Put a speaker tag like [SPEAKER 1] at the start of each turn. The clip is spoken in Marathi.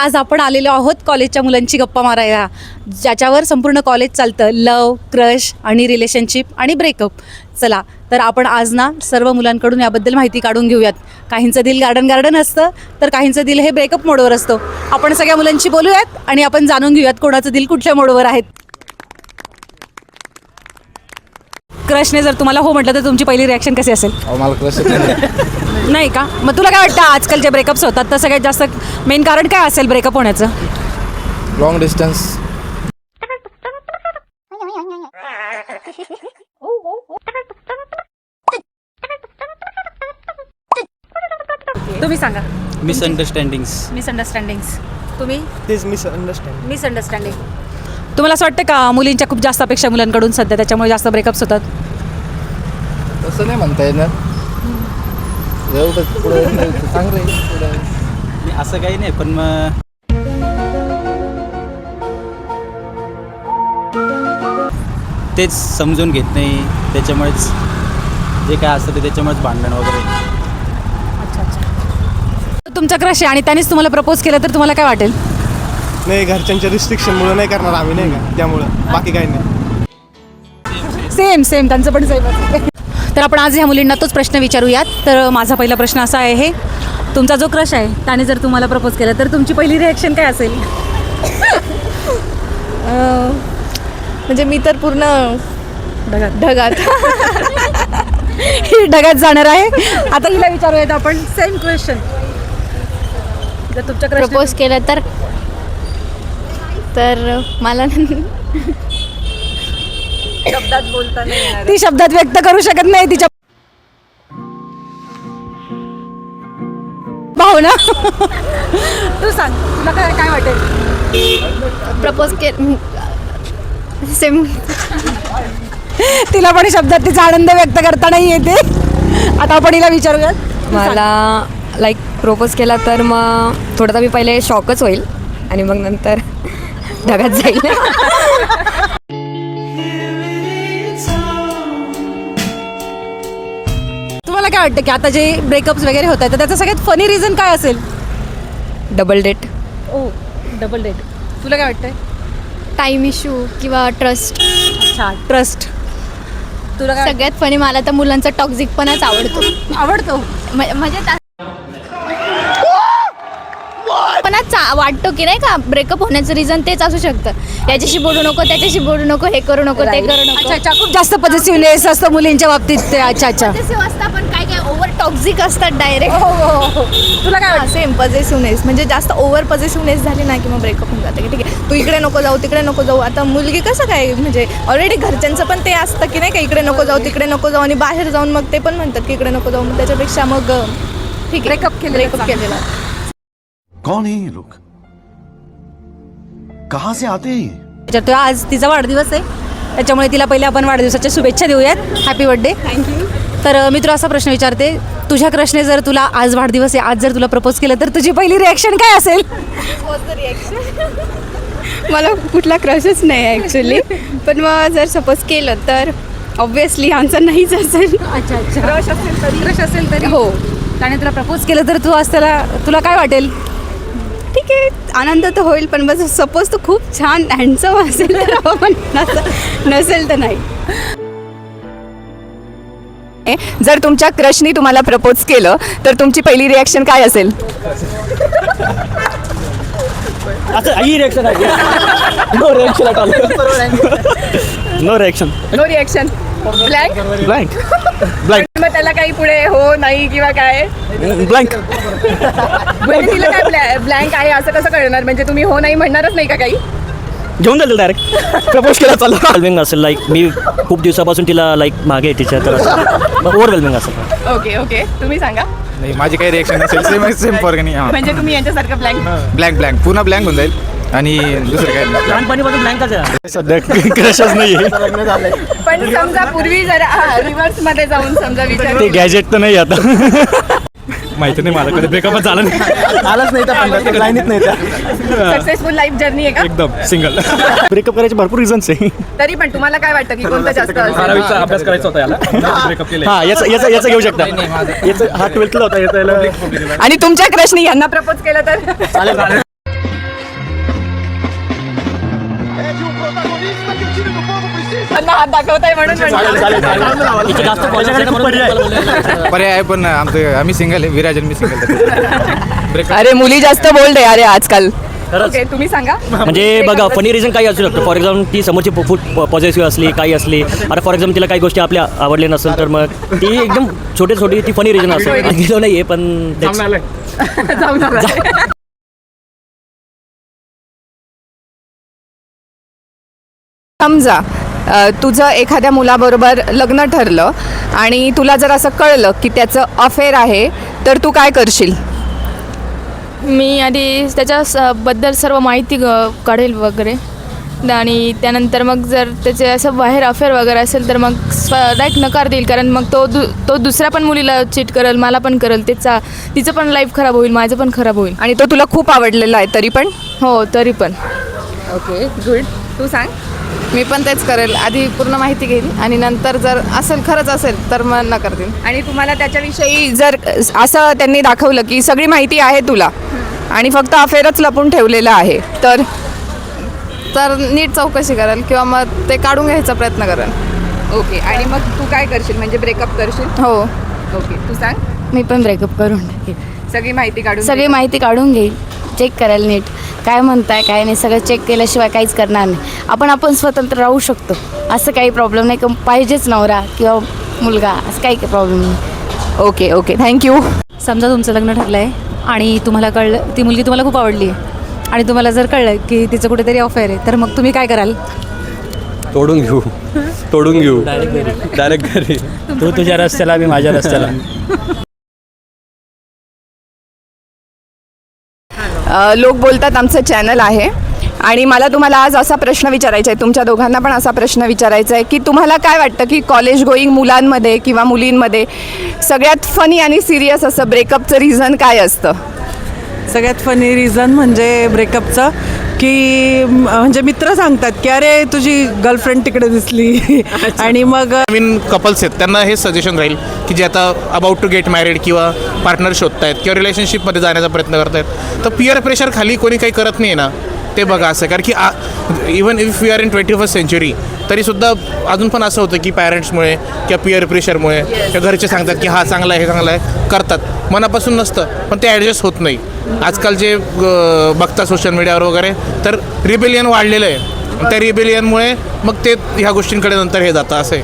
[SPEAKER 1] आज आपण आलेलो आहोत कॉलेजच्या मुलांची गप्पा मारायला, ज्याच्यावर संपूर्ण कॉलेज चालतं. लव, क्रश आणि रिलेशनशिप आणि ब्रेकअप. चला तर आपण आज ना सर्व मुलांकडून याबद्दल माहिती काढून घेऊयात. काहींचं दिल गार्डन असतं, तर काहींचं दिल हे ब्रेकअप मोडवर असतं. आपण सगळ्या मुलांशी बोलूयात आणि आपण जाणून घेऊयात कोणाचं दिल कुठल्या मोडवर आहेत. क्रशने जर तुम्हाला हो म्हटलं तर तुमची पहिली रिॲक्शन कशी असेल?
[SPEAKER 2] मला क्रश
[SPEAKER 1] नाही का? मग तुला काय वाटतं आजकाल जे ब्रेकअप्स होतात तर सगळ्यात जास्त मेन कारण काय असेल ब्रेकअप होण्याचं?
[SPEAKER 2] Long distance.
[SPEAKER 1] तुम्ही सांगा.
[SPEAKER 3] मिसअंडरस्टँडिंग्स.
[SPEAKER 1] तुम्ही?
[SPEAKER 4] तेच मिसअंडरस्टँडिंग.
[SPEAKER 1] तुम्हाला असं वाटतं का मुलींच्या खूप जास्त अपेक्षा मुलांकडून सध्या, त्याच्यामुळे जास्त ब्रेकअप्स होतात?
[SPEAKER 2] तसं नाही म्हणता येणार. एवढं पुढे चांगलं आहे पुढे.
[SPEAKER 3] असं काही नाही, पण मग तेच समजून घेत नाही, त्याच्यामुळेच जे काय असतं ते त्याच्यामुळेच भांडण वगैरे.
[SPEAKER 1] तुमचा क्रश आहे आणि त्यानेच तुम्हाला प्रपोज केलं तर तुम्हाला काय वाटेल?
[SPEAKER 4] नाही, घरच्यांच्या रिस्ट्रिक्शनमुळे नाही करणार आम्ही, नाही का, त्यामुळं बाकी काही नाही.
[SPEAKER 1] सेम त्यांचं पण सेम. तर आपण आज ह्या मुलींना तोच प्रश्न विचारूयात. तर माझा पहिला प्रश्न असा आहे, तुमचा जो क्रश आहे त्याने जर तुम्हाला प्रपोज केलं तर तुमची पहिली रिॲक्शन काय असेल?
[SPEAKER 5] म्हणजे मी तर पूर्ण ढगात
[SPEAKER 1] ही ढगात जाणार आहे. आता हिला विचारूयात आपण सेम क्वेश्चन. जर तुमच्या क्रश
[SPEAKER 5] प्रपोज केलं तर मला
[SPEAKER 1] शब्दात बोलता नाही येणार, ती शब्दात व्यक्त करू शकत नाही तिच्या भावना. तू सांग, तुला काय वाटेल?
[SPEAKER 5] Propose same.
[SPEAKER 1] तिला पण शब्दात तिचा आनंद व्यक्त करता नाही येते. आता आपण हिला विचारूयात.
[SPEAKER 6] मला लाईक प्रपोज केला तर मग थोडं मी पहिले शॉकच होईल आणि मग नंतर ढगात जाईल.
[SPEAKER 1] तुम्हाला काय वाटतं की आता जे ब्रेकअप्स वगैरे होत आहेत तर त्याचं सगळ्यात फनी रिझन काय असेल?
[SPEAKER 6] Double date.
[SPEAKER 1] Oh, double date. तुला काय वाटतंय?
[SPEAKER 5] टाईम इश्यू किंवा ट्रस्ट.
[SPEAKER 1] अच्छा, ट्रस्ट. तुला काय
[SPEAKER 5] सगळ्यात फनी मला तर मुलांचा टॉक्झिकपणाच
[SPEAKER 1] आवडतो?
[SPEAKER 5] म्हणजे पण वाटतो की नाही का ब्रेकअप होण्याचं रिझन तेच असू शकतं. याच्याशी बोलू नको, त्याच्याशी बोलू नको, हे करू नको, ते करू नको.
[SPEAKER 1] अच्छा, खूप जास्त पॉझिटिव्हनेस असतं मुलींच्या बाबतीत ते. अच्छा.
[SPEAKER 5] पॉझिटिव्ह असतात पण काय ओव्हर टॉक्झिक असतात डायरेक्ट.
[SPEAKER 1] हो. तुला काय वाटतं?
[SPEAKER 5] सेम पॉझिटिव्हनेस म्हणजे जास्त ओव्हर पॉझिटिव्हनेस झाली ना की मग ब्रेकअप होऊन जातं की ठीक आहे तू इकडे नको जाऊ, तिकडे नको जाऊ. आता मुलगी कसं काय म्हणजे ऑलरेडी घरच्यांचं पण ते असतं की नाही का इकडे नको जाऊ, तिकडे नको जाऊ आणि बाहेर जाऊन मग ते पण म्हणतात की इकडे नको जाऊ. मग त्याच्यापेक्षा मग ठीक आहे ब्रेकअप केलेला.
[SPEAKER 7] कौन है ये लोग? कहाँ से आते हैं?
[SPEAKER 1] तर आज तिचा वाढदिवस आहे, त्याच्यामुळे तिला पहिले आपण वाढदिवसाच्या शुभेच्छा देऊयात. Happy birthday.
[SPEAKER 5] थँक्यू.
[SPEAKER 1] तर मी तुला असा प्रश्न विचारते, तुझ्या क्रशने जर तुला आज वाढदिवस आहे, आज जर तुला प्रपोज केलं तर तुझी पहिली रिॲक्शन काय असेल?
[SPEAKER 8] मला कुठला क्रशच नाही आहे ॲक्च्युली, पण मग जर सपोज केलं तर ऑब्व्हियसली आन्सर नाहीच असेल.
[SPEAKER 1] अच्छा. क्रश असेल तरी
[SPEAKER 8] हो,
[SPEAKER 1] त्याने तुला प्रपोज केलं तर तू आज तुला काय वाटेल?
[SPEAKER 8] ठीक आहे, आनंद तर होईल, पण बस सपोज तो खूप छान हँडसम असेल तर पण नसेल तर नाही.
[SPEAKER 6] जर तुमच्या क्रशनी तुम्हाला प्रपोज केलं तर तुमची पहिली रिॲक्शन काय असेल?
[SPEAKER 4] अच्छा, ही रिॲक्शन आहे. No reaction. ब्लँक.
[SPEAKER 6] मग त्याला काही पुढे हो नाही किंवा काय
[SPEAKER 4] ब्लँक.
[SPEAKER 6] म्हणजे तिला काय ब्लँक आहे असं कसं कळणार? म्हणजे तुम्ही हो नाही म्हणणारच नाही का काही?
[SPEAKER 4] घेऊन जाईल डायरेक्ट. प्रपोज केला चालला. ओव्हरवेल्मिंग असेल, लाईक मी खूप दिवसापासून तिला लाईक मागे आहे तिच्या, तर ओव्हरवेल्मिंग असेल.
[SPEAKER 6] ओके, तुम्ही सांगा.
[SPEAKER 2] नाही, माझी काही रिॲक्शन नसेल. सेम फॉर नाही.
[SPEAKER 6] म्हणजे तुम्ही यांच्यासारखं
[SPEAKER 2] ब्लँक पुन्हा ब्लँक होऊन जाईल आणि दुसरं काय नाही.
[SPEAKER 4] लहानपणीपासून ब्लँकच आहे सध्या. क्रशच नाही आहे.
[SPEAKER 6] पण समजा पूर्वी जरा रिव्हर्स मध्ये जाऊन समजा विचार
[SPEAKER 4] ते गॅजेट तर नाही आता. माहिती नाही मला कधी ब्रेकअपच झालं नाही.
[SPEAKER 3] आलाच नाही त्या लाईनीत नाही त्या
[SPEAKER 9] सक्सेसफुल लाईफ जर्नी आहे का?
[SPEAKER 4] एकदम सिंगल. ब्रेकअप करायचे भरपूर रिझन्स आहे.
[SPEAKER 9] तरी पण तुम्हाला काय वाटतं की कोणतं जास्त असेल?
[SPEAKER 4] बारावीचा अभ्यास करायचा होता याला, ब्रेकअप केलं. हा याचं घेऊ शकता. याचं हा 12thला होता, याचा
[SPEAKER 9] आणि तुमच्या क्रशनी यांना प्रपोज केलं तर?
[SPEAKER 4] चालेल.
[SPEAKER 9] त्यांना हात दाखवताय म्हणून म्हणलं.
[SPEAKER 4] जास्त
[SPEAKER 2] पर्याय आहे पण आम्ही सिंगल आहे, विराज आणि मी सिंगल.
[SPEAKER 9] अरे मुली जास्त बोल्ड आहे अरे आजकाल.
[SPEAKER 4] खरंच.
[SPEAKER 9] ओके, तुम्ही सांगा.
[SPEAKER 4] म्हणजे बघा फनी रिझन काही असू शकतो. फॉर एक्झाम्पल ती समोरची फूड पॉझिटिव्ह असली, काही असली. आता फॉर एक्झाम्पल तिला काही गोष्टी आपल्या आवडल्या नसेल तर मग ती एकदम छोटी ती फनी रिझन असेल. गेलो नाही आहे पण
[SPEAKER 9] जाऊन आला. समजा तुझं एखाद्या मुलाबरोबर लग्न ठरलं आणि तुला जर असं कळलं की त्याचं अफेअर आहे तर तू काय करशील?
[SPEAKER 5] मी आधी त्याच्याबद्दल सर्व माहिती काढेल वगैरे आणि त्यानंतर मग जर त्याचे असं बाहेर अफेअर वगैरे असेल तर मग डायरेक्ट नकार देईल. कारण मग तो दुसऱ्या पण मुलीला चीट करेल, मला पण करेल. तिचं पण लाईफ खराब होईल, माझं पण खराब होईल.
[SPEAKER 9] आणि तो तुला खूप आवडलेला आहे तरी पण?
[SPEAKER 5] हो तरी पण.
[SPEAKER 9] Okay good. तू सांग.
[SPEAKER 5] मी पण तेच करेल. आधी पूर्ण माहिती घेईल आणि नंतर जर खरंच असेल तर मग नकार देईल.
[SPEAKER 9] आणि तुम्हाला त्याच्याविषयी जर असं त्यांनी दाखवलं की सगळी माहिती आहे तुला आणि फक्त अफेअरच लपून ठेवलेलं आहे तर
[SPEAKER 5] नीट चौकशी करेल किंवा मग ते काढून घ्यायचा प्रयत्न करेल.
[SPEAKER 9] ओके. आणि मग तू काय करशील, म्हणजे ब्रेकअप करशील?
[SPEAKER 5] हो
[SPEAKER 9] ओके. तू सांग.
[SPEAKER 6] मी पण ब्रेकअप करून टाकेल.
[SPEAKER 9] सगळी माहिती काढून
[SPEAKER 6] सगळी माहिती काढून घेईल, चेक करायला नीट काय म्हणताय काय नाही, सगळं चेक केल्याशिवाय काहीच करणार नाही. आपण स्वतंत्र राहू शकतो, असं काही प्रॉब्लेम नाही. की पाहिजेच नवरा किंवा मुलगा, असं काही प्रॉब्लेम नाही.
[SPEAKER 9] Okay okay thank you.
[SPEAKER 1] समजा तुमचं लग्न ठरलं आहे आणि तुम्हाला कळलं ती मुलगी तुम्हाला खूप आवडली आहे आणि तुम्हाला जर कळलं की तिचं कुठेतरी अफेअर आहे तर मग तुम्ही काय कराल?
[SPEAKER 10] तोडून घेऊ डायरेक्ट घरी.
[SPEAKER 4] तू तुझ्या रस्त्याला, मी माझ्या रस्त्याला.
[SPEAKER 9] लोक बोलतात आमचं चॅनल आहे आणि मला तुम्हाला आज असा प्रश्न विचारायचा आहे, तुमच्या दोघांना पण असा प्रश्न विचारायचा आहे की तुम्हाला काय वाटतं की कॉलेज गोईंग मुलांमध्ये किंवा मुलींमध्ये सगळ्यात फनी आणि सिरियस असं ब्रेकअपचं रिझन काय असतं?
[SPEAKER 11] सगळ्यात फनी रिझन म्हणजे ब्रेकअपचं की म्हणजे मित्र सांगतात की अरे तुझी गर्लफ्रेंड तिकडे दिसली आणि मग
[SPEAKER 2] नवीन कपल्स आहेत त्यांना हे सजेशन राहील की जे आता अबाउट टू गेट मॅरिड किंवा पार्टनर शोधत आहेत किंवा रिलेशनशिपमध्ये जाण्याचा प्रयत्न करत आहेत तर पिअर प्रेशर खाली कोणी काही करत नाही ना, ते बघा असं. कारण की even if we are in 21st century तरीसुद्धा अजून पण असं होतं की पॅरेंट्समुळे किंवा पिअर प्रेशरमुळे किंवा घरचे सांगतात की हा चांगला आहे हे चांगलं आहे, करतात. मनापासून नसतं पण ते ॲडजस्ट होत नाही. आजकाल जे बघता सोशल मीडियावर वगैरे तर रिबेलियन वाढलेलं आहे. त्या रिबेलियनमुळे मग ते ह्या गोष्टींकडे नंतर हे जातं असं आहे.